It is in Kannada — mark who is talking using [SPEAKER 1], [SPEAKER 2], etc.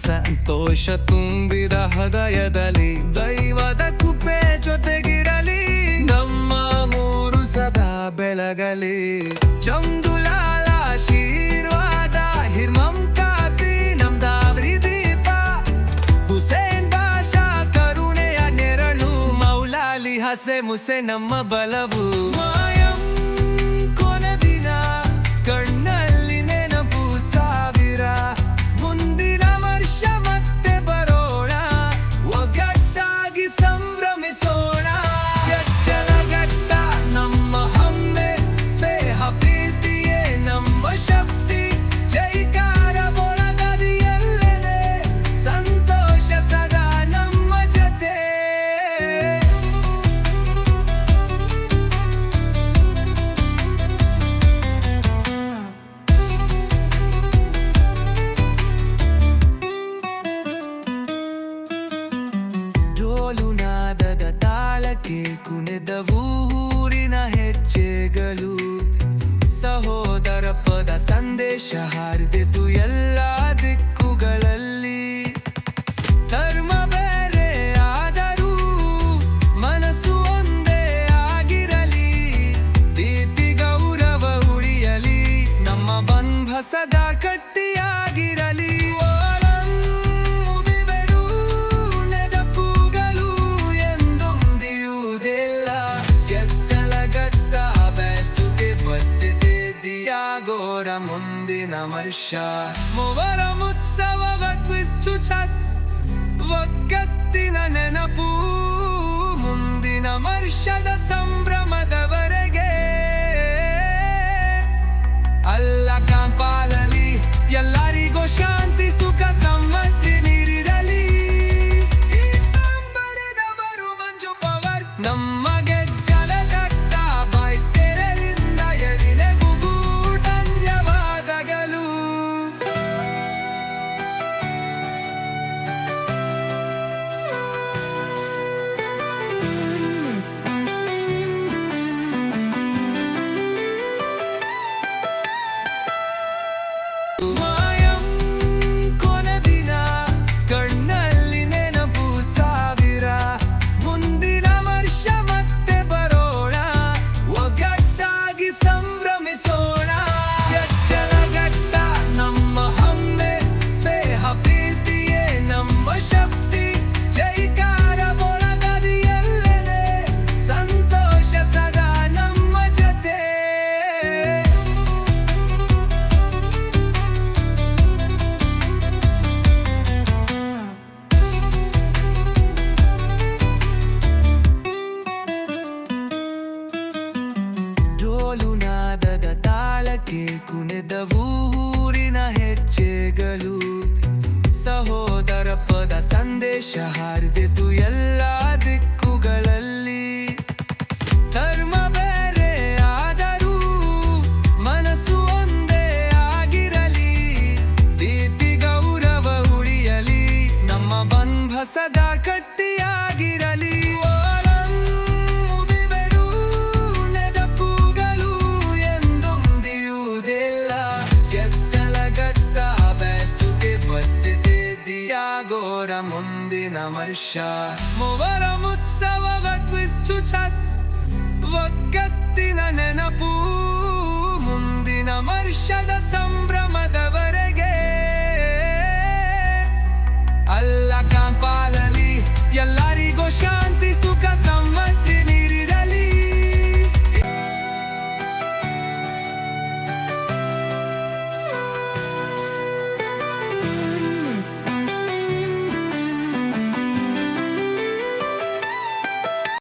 [SPEAKER 1] ಸಂತೋಷ ತುಂಬಿದ ಹೃದಯದಲ್ಲಿ ದೈವದ ಕೃಪೆ ಜೊತೆಗಿರಲಿ. ನಮ್ಮ ಮೂರು ಸದಾ ಬೆಳಗಲಿ. ಚಂದುಲಾಲ ಆಶೀರ್ವಾದ ಹಿರ್ಮಂ ಕಾಸಿ ನಮ್ದಾವ್ರಿ ದೀಪ. ಹುಸೇನ್ ಬಾಷಾ ಕರುಣೆಯ ನೆರಳು. ಮೌಲಾಲಿ ಹಸೆ ಮುಸೆ ನಮ್ಮ ಬಲವು. ಮಾಯಂ ಕೊನೆದಿನ ಕಣ್ಣಲ್ಲಿ ನೆನಪು ಸಾವಿರ. ಮುಂದಿನ ವರ್ಷ ಮತ್ತೆ ಬರೋಣ, ಒಗ್ಗಟ್ಟಾಗಿ ಸಂಭ್ರಮಿಸೋಣ. ಎಚ್ಚರಗಟ್ಟ ನಮ್ಮ ಹಮ್ಮೆ, ಸ್ನೇಹ ಪ್ರೀತಿಯೇ ನಮ್ಮ ಶಕ್ತಿ. ಜೈಕಾರ ಮೊಳಗದಿ ಎಲ್ಲೆಡೆ, ಸಂತೋಷ ಸದಾ ನಮ್ಮ ಜೊತೆ. ಡೋಲು ನಾದದ ತಾಳಕ್ಕೆ ಕುಣಿದವು ಊರಿನ ಹೆಜ್ಜೆಗಳು. ಸಹೋದರ ಪದ ಸಂದೇಶ ಹರಿದಿತು ಎಲ್ಲ ದಿಕ್ಕುಗಳಲ್ಲಿ. ಧರ್ಮ ಬೇರೆ ಆದರೂ ಮನಸ್ಸು ಒಂದೇ ಆಗಿರಲಿ. ಪ್ರೀತಿ ಗೌರವ ಉಳಿಯಲಿ, ನಮ್ಮ ಬಂಧ ಸದಾ ಗಟ್ಟಿಯಾಗಿರಲಿ. ಮುಗಿಬೇಡು ನೆನಪುಗಳು ಎಂದೊಂದಿಯುವುದಿಲ್ಲ. ಕೆಚ್ಚಲಗಟ್ಟ ಬೆಸ್ತುಗೆ ಬದ್ಧತೆ ದಿಯಾಗೋರ ಮುಂದಿನ ವರ್ಷ. ಮೂವರ ಉತ್ಸವ ಕ್ರಿಸ್ತು ಛಸ್, ಒಗ್ಗಟ್ಟಿನ ನೆನಪು. ಮುಂದಿನ ವರ್ಷದ ಸಂಭ್ರಮದವರೆಗೆ ಅಲ್ಲ ಕಾಪಾಡಲಿ. ಎಲ್ಲರಿಗೂ ಶಾಂತಿ ಸುಖ ಸಮೃದ್ಧಿ ನೀಡಿರಲಿ. ಈ ಸಂಬರದವರು ಮಂಜು ಪವರ್ ನಮಗೆ ಜಲದತ್ತ ಬಯಸ್ಕೆರೆಯಿಂದ ಎರಿನೆಗುಗೂ ಧನ್ಯವಾದಗಳು. ಮಾಯಂ ಕೊನೆದಿನ ಕಣ್ಣಲ್ಲಿ ನೆನಪು ಸಾವಿರ. ಮುಂದಿನ ವರ್ಷ ಮತ್ತೆ ಬರೋಣ, ಒಗ್ಗಟ್ಟಾಗಿ ಸಂಭ್ರಮಿಸೋಣ. ಎಚ್ಚರಗಟ್ಟ ನಮ್ಮ ಹಮ್ಮೆ, ಸ್ನೇಹ ಪ್ರೀತಿಯೇ ನಮ್ಮ ಶಕ್ತಿ. ಜೈಕಾರ ಮೊಳಗದಿ ಎಲ್ಲೆಡೆ, ಸಂತೋಷ ಸದಾ ನಮ್ಮ ಜೊತೆ. ಡೋಲು ನಾದದ ತಾಳಕ್ಕೆ ಕುಣಿದವು ಊರಿನ ಹೆಜ್ಜೆಗಳು. ಸಹೋದರ ಪದ ಸಂದೇಶ ಹರಿದಿತು ಎಲ್ಲ ದಿಕ್ಕುಗಳಲ್ಲಿ. ಧರ್ಮ ಬೇರೆ ಆದರೂ ಮನಸ್ಸು ಒಂದೇ ಆಗಿರಲಿ. ಪ್ರೀತಿ ಗೌರವ ಉಳಿಯಲಿ, ನಮ್ಮ ಬಂಧ ಸದಾ ಗಟ್ಟಿಯಾಗಿರಲಿ. ಮುಗಿಬೇಡು ನೆನಪುಗಳು ಎಂದೊಂದಿಯುವುದಿಲ್ಲ. ಕೆಚ್ಚಲಗಟ್ಟ ಬೆಸ್ತುಗೆ ಬದ್ಧತೆ ದಿಯಾಗೋರ ಮುಂದಿನ ವರ್ಷ. ಮೂವರ ಉತ್ಸವ ಕ್ರಿಸ್ತು ಛಸ್, ಒಗ್ಗಟ್ಟಿನ ನೆನಪು. ಮುಂದಿನ ವರ್ಷದ